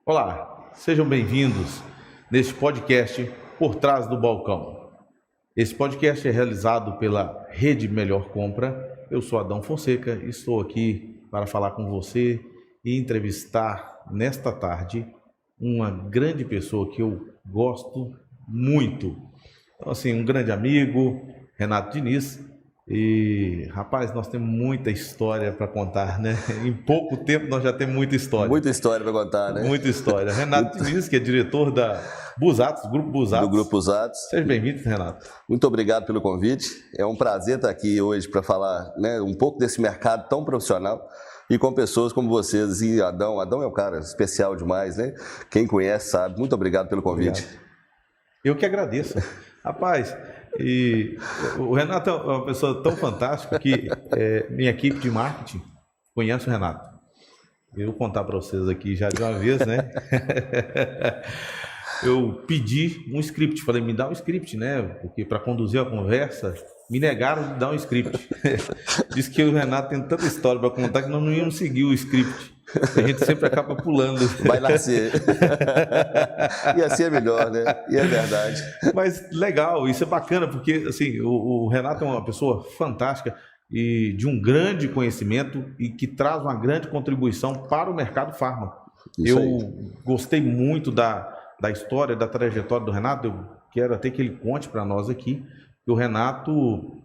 Olá, sejam bem-vindos neste podcast Por Trás do Balcão. Esse podcast é realizado pela Rede Melhor Compra. Eu sou Adão Fonseca e estou aqui para falar com você e entrevistar nesta tarde uma grande pessoa que eu gosto muito. Então, assim, um grande amigo, Renato Diniz. E, rapaz, nós temos muita história para contar, né? Em pouco tempo nós já temos muita história. Muita história para contar, né? Muita história. Renato Diniz, que é diretor da Busatos, Grupo Busatos. Do Grupo Busatos. Seja bem-vindo, Renato. Muito obrigado pelo convite. É um prazer estar aqui hoje para falar, né, um pouco desse mercado tão profissional e com pessoas como vocês e Adão. Adão é um cara especial demais, né? Quem conhece sabe. Muito obrigado pelo convite. Obrigado. Eu que agradeço. Rapaz, e o Renato é uma pessoa tão fantástica que minha equipe de marketing conhece o Renato. Eu vou contar para vocês aqui já de uma vez, né? Eu pedi um script, falei, me dá um script, né? Porque para conduzir a conversa, me negaram de dar um script. Diz que o Renato tem tanta história para contar que nós não íamos seguir o script. A gente sempre acaba pulando. Vai nascer. E assim é melhor, né? E é verdade. Mas legal, isso é bacana, porque assim, o Renato é uma pessoa fantástica e de um grande conhecimento e que traz uma grande contribuição para o mercado farma. Isso eu aí. Gostei muito da história, da trajetória do Renato. Eu quero até que ele conte para nós aqui que o Renato,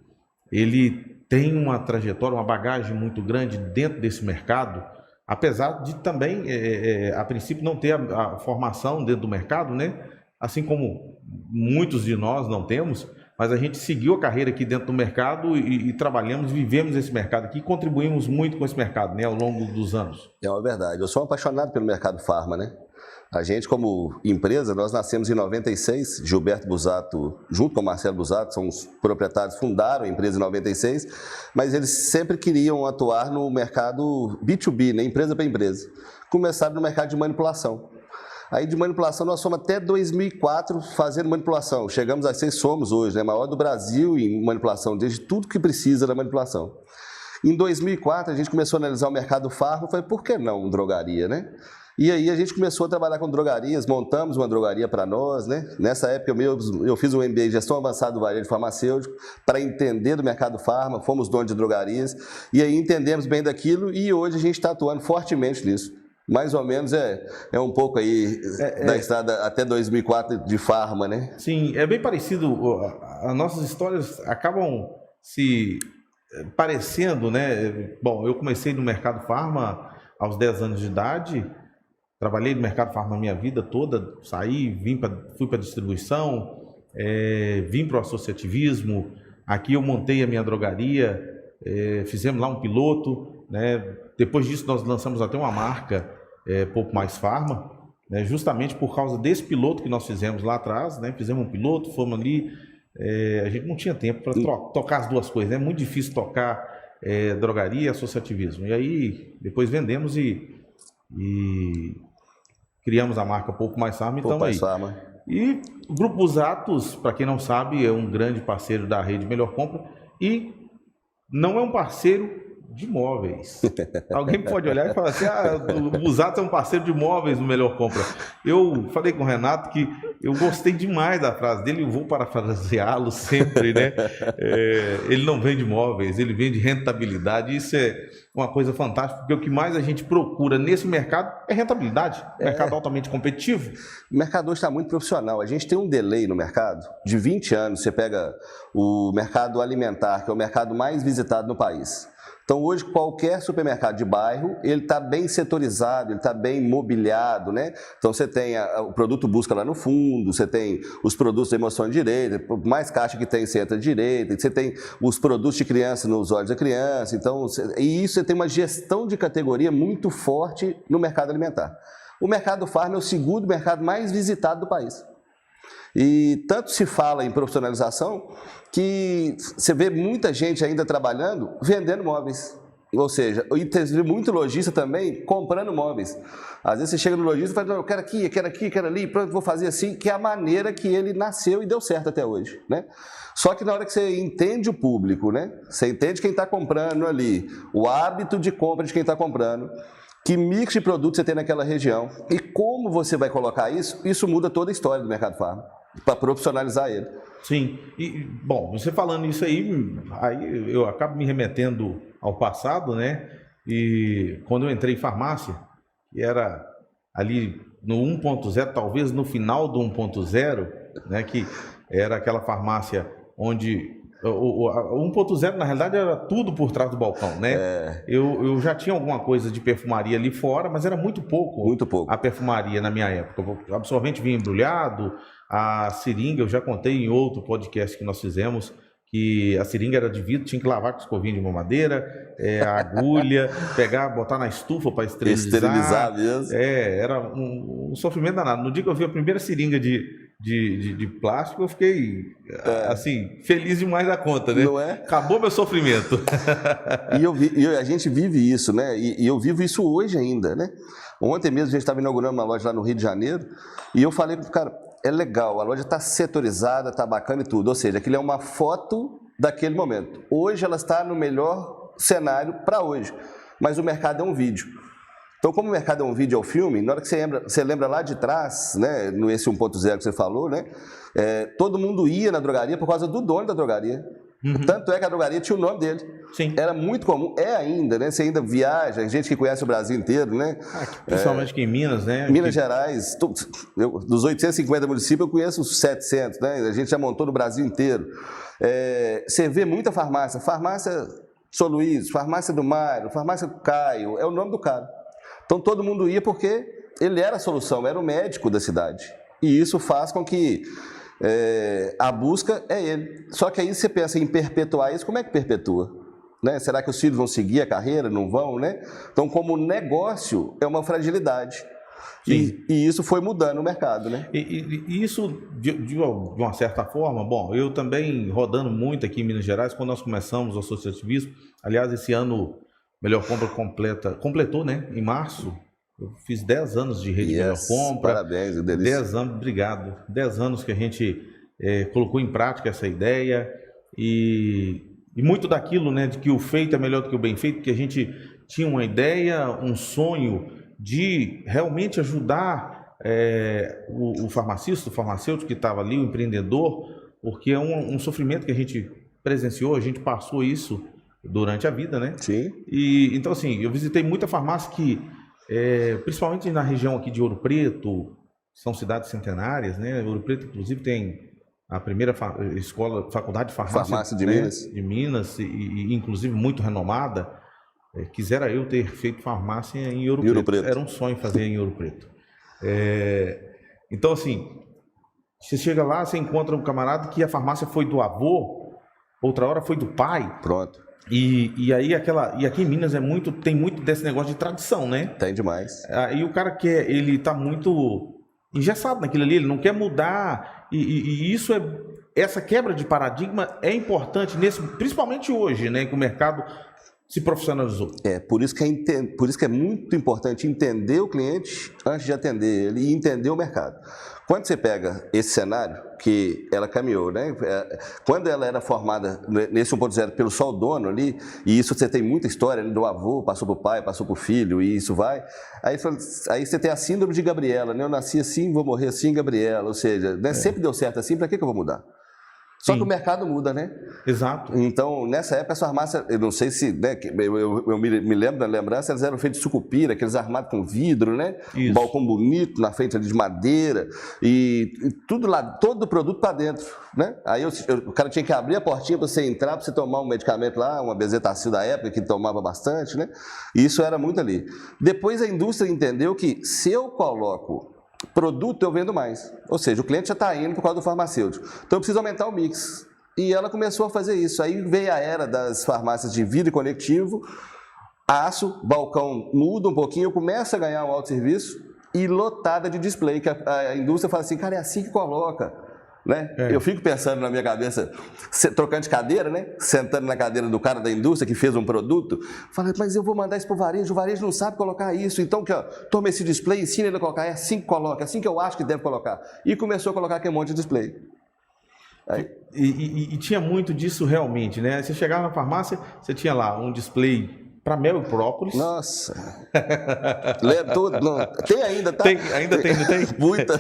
ele tem uma trajetória, uma bagagem muito grande dentro desse mercado, apesar de também, a princípio, não ter a formação dentro do mercado, né? Assim como muitos de nós não temos, mas a gente seguiu a carreira aqui dentro do mercado e trabalhamos, vivemos esse mercado aqui e contribuímos muito com esse mercado, né, ao longo dos anos. É uma verdade. Eu sou apaixonado pelo mercado farma, né? A gente, como empresa, nós nascemos em 96, Gilberto Busato, junto com o Marcelo Busato, são os proprietários, fundaram a empresa em 96, mas eles sempre queriam atuar no mercado B2B, né, empresa para empresa. Começaram no mercado de manipulação. Aí de manipulação nós fomos até 2004 fazendo manipulação. Chegamos a ser, somos hoje, né, maior do Brasil em manipulação, desde tudo que precisa da manipulação. Em 2004 a gente começou a analisar o mercado farma, falei, por que não drogaria, né? E aí a gente começou a trabalhar com drogarias, montamos uma drogaria para nós, né? Nessa época eu fiz um MBA em Gestão Avançada do Varejo Farmacêutico para entender do mercado farma, fomos donos de drogarias e aí entendemos bem daquilo e hoje a gente está atuando fortemente nisso. Mais ou menos é um pouco aí da estrada até 2004 de farma, né? Sim, é bem parecido. As nossas histórias acabam se parecendo, né? Bom, eu comecei no mercado farma aos 10 anos de idade. Trabalhei no mercado farma a minha vida toda, saí, fui para a distribuição, vim para o associativismo. Aqui eu montei a minha drogaria, fizemos lá um piloto, né? Depois disso nós lançamos até uma marca, Pouco Mais Farma, né? Justamente por causa desse piloto que nós fizemos lá atrás, né? Fizemos um piloto, fomos ali, a gente não tinha tempo para tocar as duas coisas, é muito difícil tocar drogaria e associativismo. E aí depois vendemos e criamos a marca Pouco Mais Farma, então aí. Farma. E o Grupo Busatos, para quem não sabe, é um grande parceiro da Rede Melhor Compra e não é um parceiro de móveis. Alguém pode olhar e falar assim, o Busatos é um parceiro de móveis no Melhor Compra. Eu falei com o Renato que eu gostei demais da frase dele, eu vou parafraseá-lo sempre, né? Ele não vende móveis, ele vende rentabilidade. Isso é uma coisa fantástica, porque o que mais a gente procura nesse mercado é rentabilidade. Mercado altamente competitivo. O mercado hoje está muito profissional. A gente tem um delay no mercado de 20 anos. Você pega o mercado alimentar, que é o mercado mais visitado no país. Então hoje qualquer supermercado de bairro, ele está bem setorizado, ele está bem mobiliado, né? Então você tem o produto busca lá no fundo, você tem os produtos da emoção de direita, mais caixa que tem, você entra de direita, você tem os produtos de criança nos olhos da criança, então, e isso você tem uma gestão de categoria muito forte no mercado alimentar. O mercado farma é o segundo mercado mais visitado do país. E tanto se fala em profissionalização que você vê muita gente ainda trabalhando vendendo móveis. Ou seja, e tem muito lojista também comprando móveis. Às vezes você chega no lojista e fala, eu quero aqui, quero ali, pronto, vou fazer assim, que é a maneira que ele nasceu e deu certo até hoje, né? Só que na hora que você entende o público, né? Você entende quem está comprando ali, o hábito de compra de quem está comprando, que mix de produtos você tem naquela região e como você vai colocar isso, isso muda toda a história do mercado farma, para profissionalizar ele. Sim, e bom, você falando isso aí eu acabo me remetendo ao passado, né? E quando eu entrei em farmácia, que era ali no 1.0, talvez no final do 1.0, né? Que era aquela farmácia onde o 1.0 na realidade era tudo por trás do balcão, né? Eu já tinha alguma coisa de perfumaria ali fora, mas era muito pouco a perfumaria na minha época. O absorvente vinha embrulhado, a seringa, eu já contei em outro podcast que nós fizemos, que a seringa era de vidro, tinha que lavar com escovinha de mamadeira, a agulha, pegar, botar na estufa para esterilizar. Esterilizar mesmo. Era um sofrimento danado. No dia que eu vi a primeira seringa de plástico, eu fiquei, assim, feliz demais da conta, né? Não é? Acabou meu sofrimento. E a gente vive isso, né? E eu vivo isso hoje ainda, né? Ontem mesmo a gente estava inaugurando uma loja lá no Rio de Janeiro e eu falei para o cara, é legal, a loja está setorizada, está bacana e tudo. Ou seja, aquilo é uma foto daquele momento. Hoje ela está no melhor cenário para hoje, mas o mercado é um vídeo. Então, como o mercado é um vídeo, é um filme, na hora que você lembra lá de trás, né, no esse 1.0 que você falou, né, todo mundo ia na drogaria por causa do dono da drogaria. Tanto é que a drogaria tinha o nome dele. Sim. Era muito comum, ainda, né? Você ainda viaja, gente que conhece o Brasil inteiro, né? Principalmente aqui em Minas, né? Minas Gerais, dos 850 municípios, eu conheço os 700, né? A gente já montou no Brasil inteiro. Você vê muita farmácia, farmácia São Luís, farmácia do Mário, farmácia do Caio, é o nome do cara. Então todo mundo ia porque ele era a solução, era o médico da cidade. E isso faz com que a busca é ele. Só que aí você pensa em perpetuar isso, como é que perpetua? Né? Será que os filhos vão seguir a carreira? Não vão, né? Então, como negócio, é uma fragilidade. E isso foi mudando o mercado, né? E isso, de uma certa forma, bom, eu também rodando muito aqui em Minas Gerais, quando nós começamos o associativismo, aliás, esse ano, Melhor Compra completou, né? Em março, eu fiz 10 anos de rede Melhor Compra. Parabéns, delícia. 10 anos, obrigado. 10 anos que a gente colocou em prática essa ideia e muito daquilo, né, de que o feito é melhor do que o bem feito, que a gente tinha uma ideia, um sonho de realmente ajudar o farmacista, o farmacêutico que estava ali, o empreendedor, porque é um sofrimento que a gente presenciou, a gente passou isso durante a vida, né? Sim. E então, assim, eu visitei muita farmácia que, principalmente na região aqui de Ouro Preto, são cidades centenárias, né? Ouro Preto, inclusive, tem a primeira faculdade de farmácia de, né? Minas. De Minas, e inclusive muito renomada. Quisera eu ter feito farmácia em Ouro Preto. Era um sonho fazer em Ouro Preto. Então, assim, você chega lá, você encontra um camarada que a farmácia foi do avô, outra hora foi do pai. Pronto. E aí aqui em Minas tem muito desse negócio de tradição, né? Tem demais. E o cara ele tá muito engessado naquilo ali, ele não quer mudar, e isso essa quebra de paradigma é importante, principalmente hoje, né, que o mercado se profissionalizou. Por isso que é muito importante entender o cliente antes de atender ele e entender o mercado. Quando você pega esse cenário, que ela caminhou, né? Quando ela era formada nesse 1.0 pelo só o dono ali, e isso você tem muita história, do avô, passou para o pai, passou para o filho, e isso vai. Aí você tem a síndrome de Gabriela, né? Eu nasci assim, vou morrer assim, Gabriela. Ou seja, né? Sempre deu certo assim, para que eu vou mudar? Só que o mercado muda, né? Exato. Então, nessa época, as farmácias, eu não sei se, né, eu me lembro da lembrança, elas eram feitas de sucupira, aqueles armados com vidro, né? Isso. Um balcão bonito na frente ali de madeira e tudo lá, todo o produto para dentro, né? Aí o cara tinha que abrir a portinha para você entrar, para você tomar um medicamento lá, uma bezetacil da época, que tomava bastante, né? E isso era muito ali. Depois a indústria entendeu que se eu coloco produto, eu vendo mais. Ou seja, o cliente já está indo por causa do farmacêutico. Então eu preciso aumentar o mix. E ela começou a fazer isso. Aí veio a era das farmácias de vidro conectivo, aço, balcão muda um pouquinho, começa a ganhar um alto serviço e lotada de display, que a indústria fala assim, cara, é assim que coloca. Né? Eu fico pensando na minha cabeça, trocando de cadeira, né? Sentando na cadeira do cara da indústria que fez um produto, falei, mas eu vou mandar isso para o varejo não sabe colocar isso, então que, ó, toma esse display, ensina ele a colocar, é assim que coloca, é assim que eu acho que deve colocar. E começou a colocar aquele monte de display. Aí. E tinha muito disso realmente, né? Você chegava na farmácia, você tinha lá um display para Meliprópolis. Nossa. Lembra tudo? Não. Tem ainda, tá? Ainda tem, não tem? Muita.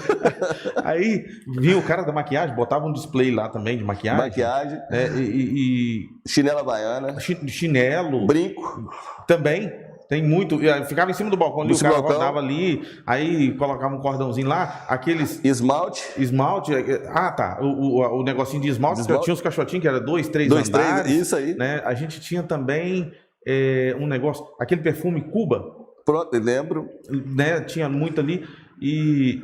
Aí vinha o cara da maquiagem, botava um display lá também de maquiagem. Maquiagem. Né? Chinela havaiana. Chinelo. Brinco. Também. Tem muito. Ficava em cima do balcão ali, o cara rodava ali, aí colocava um cordãozinho lá, aqueles. Esmalte. Esmalte. Ah, tá. O negocinho de esmalte. Tinha uns caixotinhos que era 2, 3 andares. Isso aí. Né? A gente tinha também um negócio, aquele perfume Cuba. Pronto, lembro. Né? Tinha muito ali. E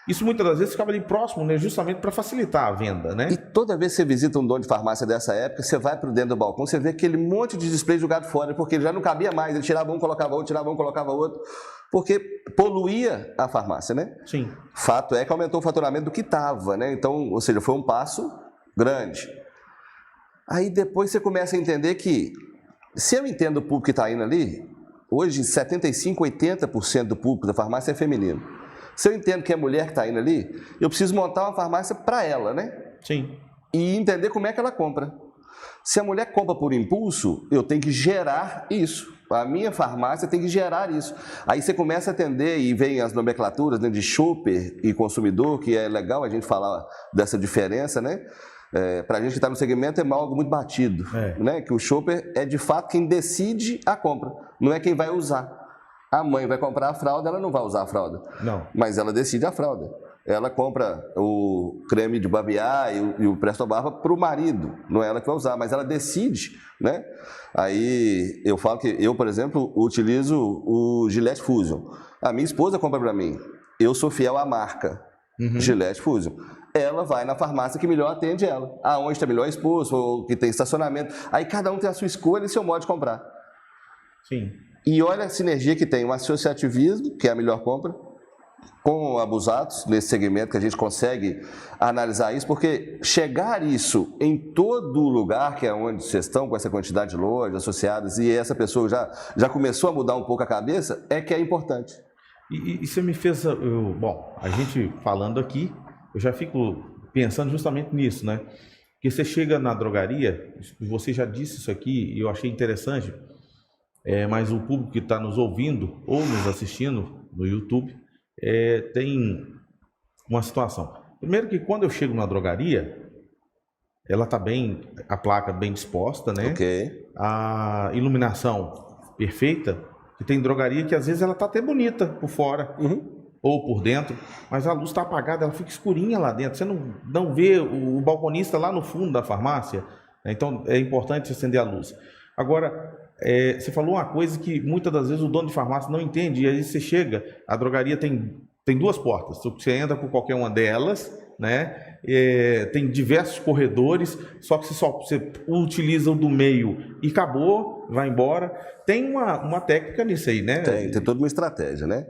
isso muitas das vezes ficava ali próximo, né? Justamente para facilitar a venda, né? E toda vez que você visita um dono de farmácia dessa época, você vai para dentro do balcão, você vê aquele monte de display jogado fora, porque ele já não cabia mais, ele tirava um, colocava outro, tirava um, colocava outro, porque poluía a farmácia, né? Sim. Fato é que aumentou o faturamento do que estava, né? Então, ou seja, foi um passo grande. Aí depois você começa a entender que, se eu entendo o público que está indo ali, hoje 75%, 80% do público da farmácia é feminino. Se eu entendo que é mulher que está indo ali, eu preciso montar uma farmácia para ela, né? Sim. E entender como é que ela compra. Se a mulher compra por impulso, eu tenho que gerar isso. A minha farmácia tem que gerar isso. Aí você começa a atender e vem as nomenclaturas, né, de shopper e consumidor, que é legal a gente falar dessa diferença, né? Para a gente que está no segmento é algo muito batido, né? Que o shopper é de fato quem decide a compra, não é quem vai usar. A mãe vai comprar a fralda, ela não vai usar a fralda. Não. Mas ela decide a fralda. Ela compra o creme de barbear e o Presto Barba para o marido. Não é ela que vai usar, mas ela decide, né? Aí eu falo que eu, por exemplo, utilizo o Gillette Fusion. A minha esposa compra para mim. Eu sou fiel à marca Gillette Fusion. Ela vai na farmácia que melhor atende ela. Aonde está melhor exposto, ou que tem estacionamento. Aí cada um tem a sua escolha e seu modo de comprar. Sim. E olha a sinergia que tem o associativismo, que é a melhor compra, com abusados nesse segmento, que a gente consegue analisar isso, porque chegar isso em todo lugar, que é onde vocês estão, com essa quantidade de lojas associadas, e essa pessoa já começou a mudar um pouco a cabeça, é que é importante. E você me fez... bom, a gente falando aqui, eu já fico pensando justamente nisso, né? Porque você chega na drogaria, você já disse isso aqui, e eu achei interessante, mas o público que está nos ouvindo ou nos assistindo no YouTube tem uma situação. Primeiro que quando eu chego na drogaria, ela está bem, a placa bem disposta, né? Ok. A iluminação perfeita, que tem drogaria que às vezes ela está até bonita por fora ou por dentro, mas a luz está apagada, ela fica escurinha lá dentro. Você não vê o balconista lá no fundo da farmácia, né? Então é importante acender a luz. Agora, você falou uma coisa que muitas das vezes o dono de farmácia não entende, e aí você chega, a drogaria tem duas portas, você entra por qualquer uma delas, né? Tem diversos corredores, só que você utiliza o do meio e acabou, vai embora. Tem uma técnica nisso aí, né? Tem toda uma estratégia, né?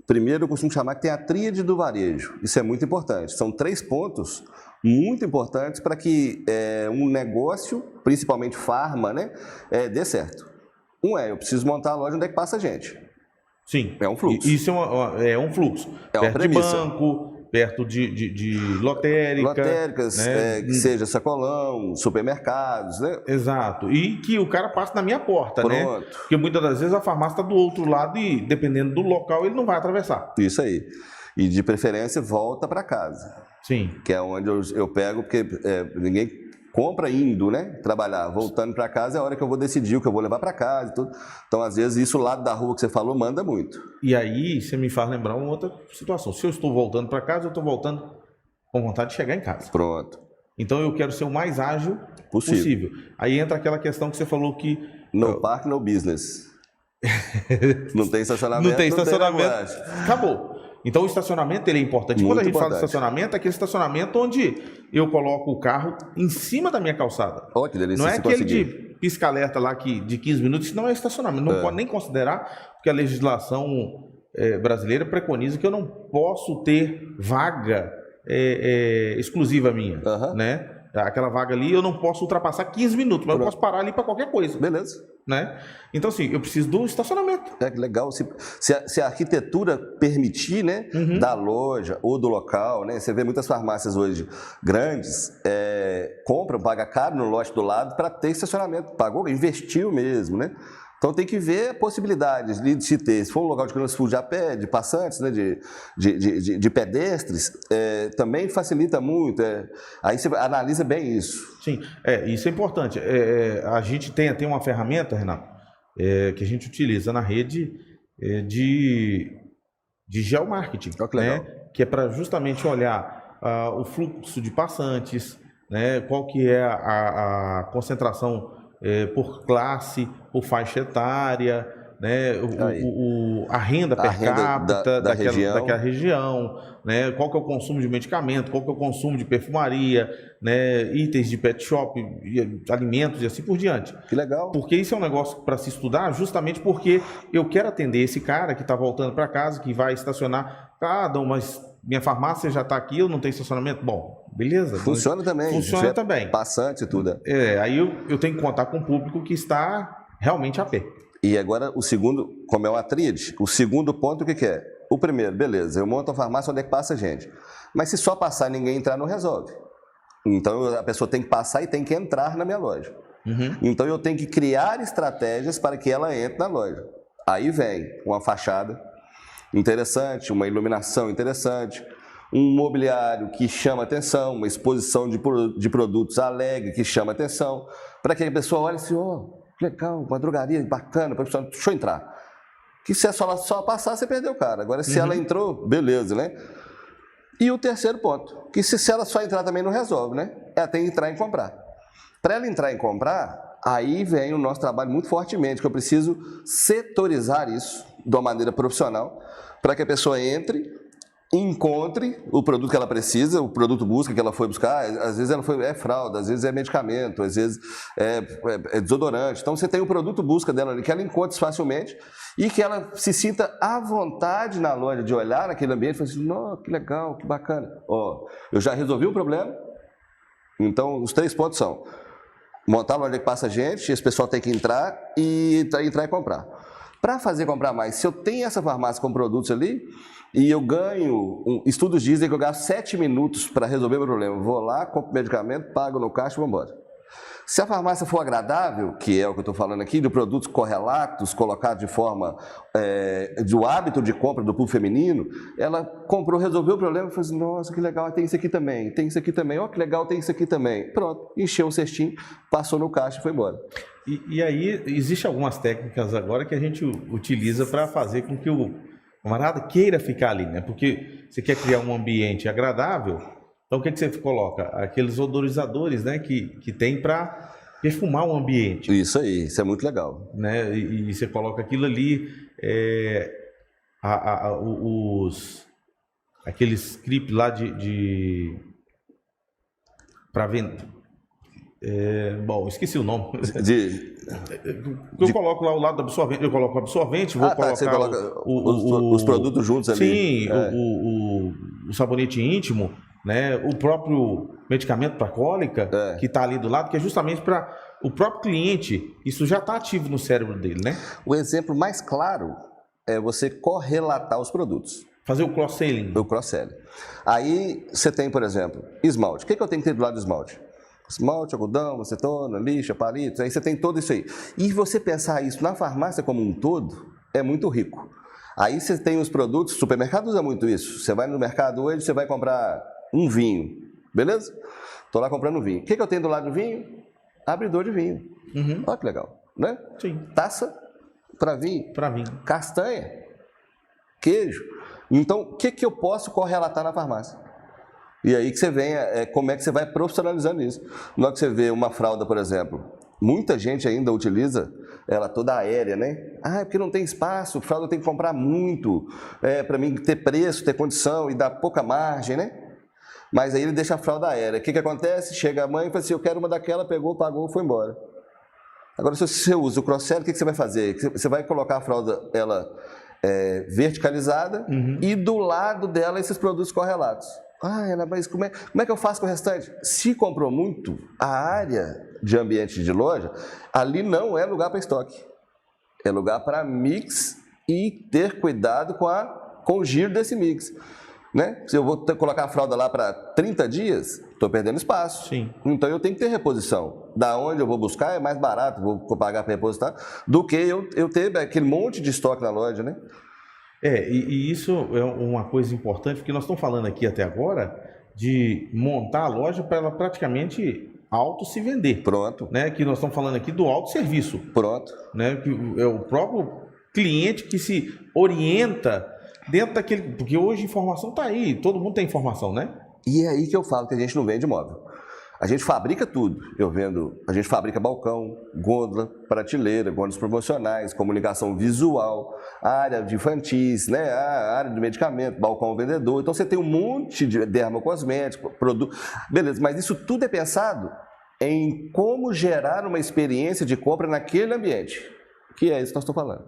Primeiro, eu costumo chamar que tem a tríade do varejo, isso é muito importante, são 3 pontos muito importantes para que um negócio, principalmente farma, né, dê certo. Eu preciso montar a loja onde é que passa a gente. Sim. É um fluxo. Isso é um fluxo. É uma perto premissa. de banco, perto de lotérica. Lotéricas, né? Que seja sacolão, supermercados, né? Exato. E que o cara passe na minha porta, Pronto. né? Porque muitas das vezes a farmácia está do outro lado e, dependendo do local, ele não vai atravessar. Isso aí. E de preferência, volta para casa. Sim. Que é onde eu pego, porque ninguém compra indo, né? Trabalhar. Voltando para casa é a hora que eu vou decidir o que eu vou levar para casa e tudo. Então, às vezes, isso lado da rua que você falou manda muito. E aí, você me faz lembrar uma outra situação. Se eu estou voltando para casa, eu estou voltando com vontade de chegar em casa. Pronto. Então, eu quero ser o mais ágil possível. Aí entra aquela questão que você falou que... No park, no business. Não tem estacionamento. Não tem estacionamento. Não tem acabou. Então o estacionamento ele é importante. Muito Quando a gente importante. fala de estacionamento, é aquele estacionamento onde eu coloco o carro em cima da minha calçada. Olha que delícia. Não é aquele de pisca-alerta lá de 15 minutos, isso não é estacionamento. Não pode nem considerar, porque a legislação brasileira preconiza que eu não posso ter vaga exclusiva minha, né? Aquela vaga ali, eu não posso ultrapassar 15 minutos, mas eu posso parar ali para qualquer coisa. Beleza. Né? Então, assim, eu preciso do estacionamento. É legal. Se a arquitetura permitir, né, da loja ou do local, né, você vê muitas farmácias hoje grandes, compram, paga caro no lote do lado para ter estacionamento. Pagou, investiu mesmo, né? Então tem que ver possibilidades de se ter. Se for um local de transporte a pé, de passantes, né, de pedestres, também facilita muito. Aí você analisa bem isso. Sim, isso é importante. A gente tem uma ferramenta, Renato, que a gente utiliza na rede de geomarketing, Olha que legal. né? Que é para justamente olhar o fluxo de passantes, né? Qual que é a concentração por classe, por faixa etária, né? A renda per capita daquela região, né? Qual que é o consumo de medicamento, qual que é o consumo de perfumaria, né? Itens de pet shop, alimentos e assim por diante. Que legal. Porque isso é um negócio para se estudar, justamente porque eu quero atender esse cara que está voltando para casa, que vai estacionar. Dom, mas minha farmácia já está aqui, eu não tenho estacionamento. Bom, beleza. Funciona também. Funciona também. Passante e tudo. Aí eu tenho que contar com o público que está realmente a pé. E agora o segundo, como é uma tríade, o segundo ponto o que é? O primeiro, beleza, eu monto a farmácia onde é que passa gente. Mas se só passar e ninguém entrar, não resolve. Então a pessoa tem que passar e tem que entrar na minha loja. Então eu tenho que criar estratégias para que ela entre na loja. Aí vem uma fachada interessante, uma iluminação interessante, um mobiliário que chama atenção, uma exposição de produtos alegre que chama atenção, para que a pessoa olhe assim, legal, uma drogaria bacana, deixa eu entrar. Que se é só passar, você perdeu o cara. Agora, se ela entrou, beleza, né? E o terceiro ponto, que se ela só entrar também não resolve, né? Ela tem que entrar e comprar. Para ela entrar e comprar, aí vem o nosso trabalho muito fortemente, que eu preciso setorizar isso de uma maneira profissional, para que a pessoa entre, encontre o produto que ela precisa, o produto busca que ela foi buscar. Às vezes é fralda, às vezes é medicamento, às vezes é desodorante. Então você tem o produto busca dela ali, que ela encontre facilmente e que ela se sinta à vontade na loja de olhar naquele ambiente e falar assim, nossa, que legal, que bacana. Eu já resolvi o problema. Então os 3 pontos são montar a loja que passa gente, esse pessoal tem que entrar e comprar. Para fazer comprar mais, se eu tenho essa farmácia com produtos ali e eu ganho, estudos dizem que eu gasto 7 minutos para resolver o meu problema. Vou lá, compro medicamento, pago no caixa e vou embora. Se a farmácia for agradável, que é o que eu estou falando aqui, de produtos correlatos, colocados de forma do hábito de compra do público feminino, ela comprou, resolveu o problema e falou assim, nossa, que legal, tem isso aqui também, tem isso aqui também, que legal, tem isso aqui também. Pronto, encheu o cestinho, passou no caixa e foi embora. E aí, existem algumas técnicas agora que a gente utiliza para fazer com que o camarada queira ficar ali, né? Porque você quer criar um ambiente agradável, então o que você coloca? Aqueles odorizadores, né? Que tem para perfumar o ambiente. Isso aí, isso é muito legal. Né? E você coloca aquilo ali, aqueles clipes lá para vender. Bom, esqueci o nome. Eu coloco lá o lado do absorvente, eu coloco o absorvente, vou colocar você coloca os produtos juntos ali. Sim, o sabonete íntimo, né? O próprio medicamento para cólica, que está ali do lado, que é justamente para o próprio cliente, isso já está ativo no cérebro dele, né? O exemplo mais claro é você correlatar os produtos. Fazer o cross-selling. O cross-selling. Aí você tem, por exemplo, esmalte. O que eu tenho que ter do lado do esmalte? Esmalte, algodão, acetona, lixa, palito, aí você tem tudo isso aí. E você pensar isso na farmácia como um todo, é muito rico. Aí você tem os produtos, o supermercado usa muito isso. Você vai no mercado hoje, você vai comprar um vinho, beleza? Estou lá comprando vinho. O que eu tenho do lado do vinho? Abridor de vinho. Olha que legal, né? Sim. Taça para vinho. Para vinho. Castanha. Queijo. Então, o que eu posso correlatar na farmácia? E aí que você vem, como é que você vai profissionalizando isso. Na hora que você vê uma fralda, por exemplo, muita gente ainda utiliza ela toda aérea, né? É porque não tem espaço, fralda tem que comprar muito, para mim ter preço, ter condição e dar pouca margem, né? Mas aí ele deixa a fralda aérea. O que acontece? Chega a mãe e fala assim, eu quero uma daquela, pegou, pagou, foi embora. Agora, se você usa o cross-selling, o que você vai fazer? Você vai colocar a fralda, ela verticalizada e do lado dela esses produtos correlatos. Ah, Ana, mas como é que eu faço com o restante? Se comprou muito, a área de ambiente de loja, ali não é lugar para estoque. É lugar para mix e ter cuidado com o giro desse mix. Né? Se eu vou colocar a fralda lá para 30 dias, estou perdendo espaço. Sim. Então eu tenho que ter reposição. Da onde eu vou buscar é mais barato, vou pagar para repositar, do que eu ter aquele monte de estoque na loja, né? E isso é uma coisa importante, porque nós estamos falando aqui até agora de montar a loja para ela praticamente auto se vender. Pronto. Né? Que nós estamos falando aqui do autosserviço. Pronto. Né? Que é o próprio cliente que se orienta dentro daquele... Porque hoje a informação está aí, todo mundo tem informação, né? E é aí que eu falo que a gente não vende móvel. A gente fabrica tudo. A gente fabrica balcão, gôndola, prateleira, gôndolas promocionais, comunicação visual, área de infantis, né? A área de medicamento, balcão vendedor. Então você tem um monte de dermocosmético, produto. Beleza, mas isso tudo é pensado em como gerar uma experiência de compra naquele ambiente. Que é isso que nós estamos falando.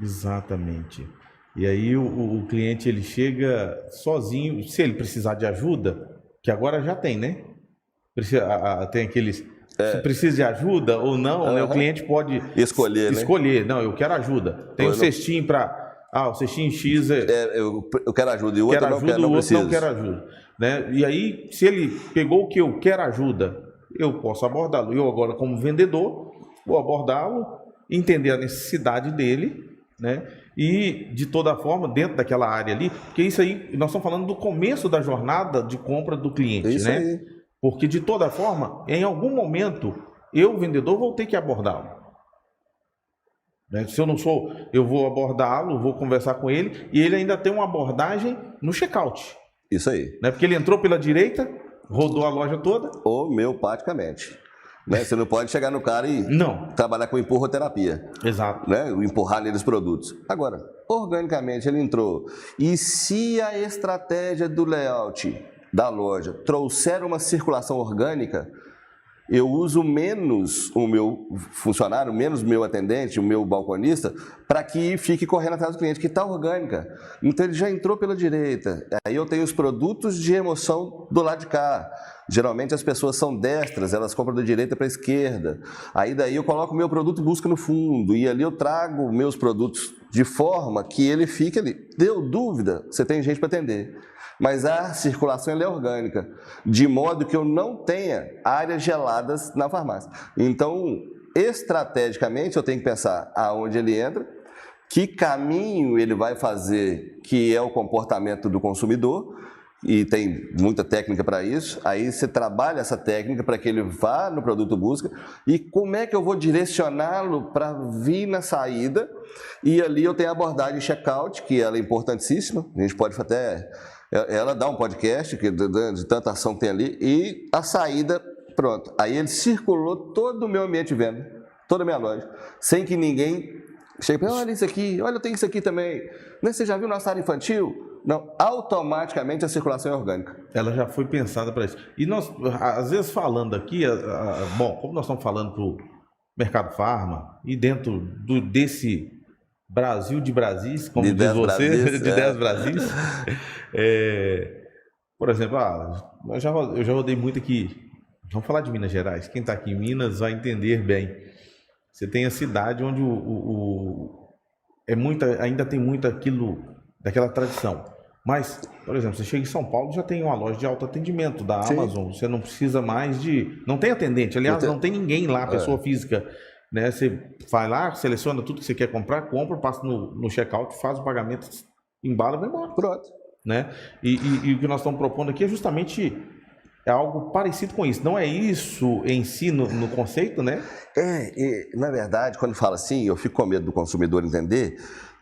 Exatamente. E aí o cliente ele chega sozinho, se ele precisar de ajuda, que agora já tem, né? Tem aqueles... Se precisa de ajuda ou não, né? O cliente pode escolher. Não, eu quero ajuda. Tem um cestinho para... o cestinho X eu quero ajuda e o outro não quero, não preciso. Não quero ajuda. Né? E aí, se ele pegou o que eu quero ajuda, eu posso abordá-lo. Eu agora, como vendedor, vou abordá-lo, entender a necessidade dele, né? E, de toda forma, dentro daquela área ali, porque isso aí, nós estamos falando do começo da jornada de compra do cliente, isso né? Aí. Porque, de toda forma, em algum momento, eu, vendedor, vou ter que abordá-lo. Né? Se eu não sou, eu vou abordá-lo, vou conversar com ele, e ele ainda tem uma abordagem no check-out. Isso aí. Né? Porque ele entrou pela direita, rodou a loja toda. Homeopaticamente. Né? Você não pode chegar no cara e trabalhar com empurroterapia. Exato. Né? Empurrar nele os produtos. Agora, organicamente ele entrou. E se a estratégia do layout da loja trouxer uma circulação orgânica, eu uso menos o meu funcionário, menos o meu atendente, o meu balconista, para que fique correndo atrás do cliente, que está orgânica. Então ele já entrou pela direita, aí eu tenho os produtos de emoção do lado de cá. Geralmente as pessoas são destras, elas compram da direita para a esquerda. Aí daí eu coloco o meu produto busca no fundo, e ali eu trago meus produtos de forma que ele fique ali. Deu dúvida? Você tem gente para atender. Mas a circulação ela é orgânica, de modo que eu não tenha áreas geladas na farmácia. Então, estrategicamente, eu tenho que pensar aonde ele entra, que caminho ele vai fazer, que é o comportamento do consumidor, e tem muita técnica para isso. Aí você trabalha essa técnica para que ele vá no produto busca, e como é que eu vou direcioná-lo para vir na saída, e ali eu tenho a abordagem check-out, que ela é importantíssima, a gente pode até... Ela dá um podcast de tanta ação que tem ali, e a saída, pronto. Aí ele circulou todo o meu ambiente de venda, toda a minha loja, sem que ninguém chegue e fale, olha isso aqui, olha, eu tenho isso aqui também. Você já viu nossa área infantil? Não, automaticamente a circulação é orgânica. Ela já foi pensada para isso. E nós, às vezes falando aqui, bom, como nós estamos falando para o mercado farma, e dentro desse... Brasil de Brasis, como diz você, Brasis, de 10 Brasis. Por exemplo, eu já rodei muito aqui. Vamos falar de Minas Gerais. Quem está aqui em Minas vai entender bem. Você tem a cidade onde ainda tem muito aquilo, daquela tradição. Mas, por exemplo, você chega em São Paulo, já tem uma loja de autoatendimento da Amazon. Você não precisa mais de... Não tem atendente, aliás, não tem ninguém lá, pessoa física. Né? Você vai lá, seleciona tudo que você quer comprar, compra, passa no check-out, faz o pagamento, embala e vai embora. Pronto. Né? E o que nós estamos propondo aqui é justamente algo parecido com isso. Não é isso em si no conceito, né? Na verdade, quando fala assim, eu fico com medo do consumidor entender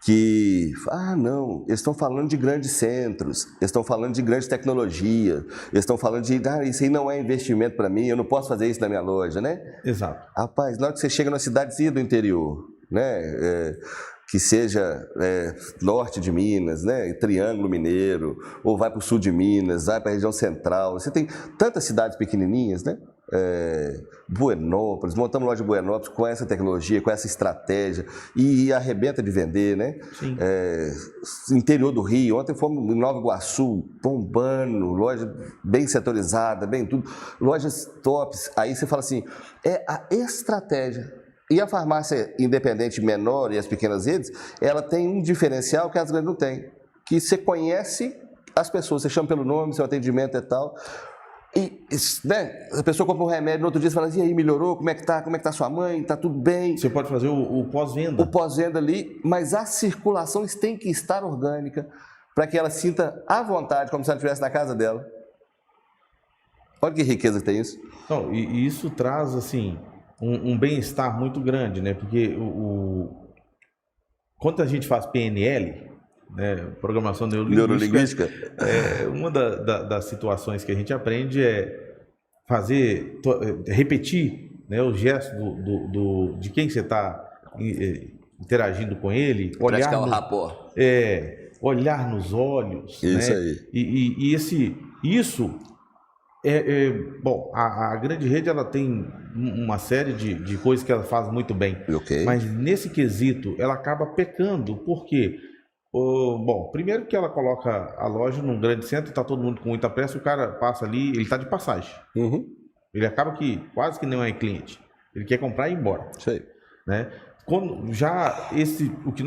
que, não, eles estão falando de grandes centros, eles estão falando de grande tecnologia, eles estão falando de, isso aí não é investimento para mim, eu não posso fazer isso na minha loja, né? Exato. Rapaz, na hora que você chega na cidadezinha do interior, né, que seja norte de Minas, né, Triângulo Mineiro, ou vai para o sul de Minas, vai para a região central, você tem tantas cidades pequenininhas, né? Buenópolis, montamos loja de Buenópolis com essa tecnologia, com essa estratégia, e arrebenta de vender, né? Interior do Rio, ontem fomos em Nova Iguaçu, bombando, loja bem setorizada, bem tudo, lojas tops. Aí você fala assim, é a estratégia. E a farmácia independente menor e as pequenas redes, ela tem um diferencial que as grandes não têm, que você conhece as pessoas, você chama pelo nome, seu atendimento é tal. E, né, a pessoa compra um remédio, no outro dia você fala assim, e aí, melhorou? Como é que tá sua mãe? Tá tudo bem? Você pode fazer o pós-venda. O pós-venda ali, mas a circulação tem que estar orgânica para que ela sinta à vontade, como se ela estivesse na casa dela. Olha que riqueza que tem isso. Não, e isso traz, assim, um bem-estar muito grande, né? Porque quando a gente faz PNL, né, programação neurolinguística, uma das situações que a gente aprende é repetir, né, o gesto de quem você está interagindo com ele, praticar o rapport. Olhar nos olhos, isso, né? Aí. Isso bom, a grande rede ela tem uma série de coisas que ela faz muito bem, mas nesse quesito ela acaba pecando, porque bom, primeiro que ela coloca a loja num grande centro, está todo mundo com muita pressa, o cara passa ali, ele está de passagem. Ele acaba que quase que não é cliente. Ele quer comprar e ir embora. Sei. Né? Quando já o que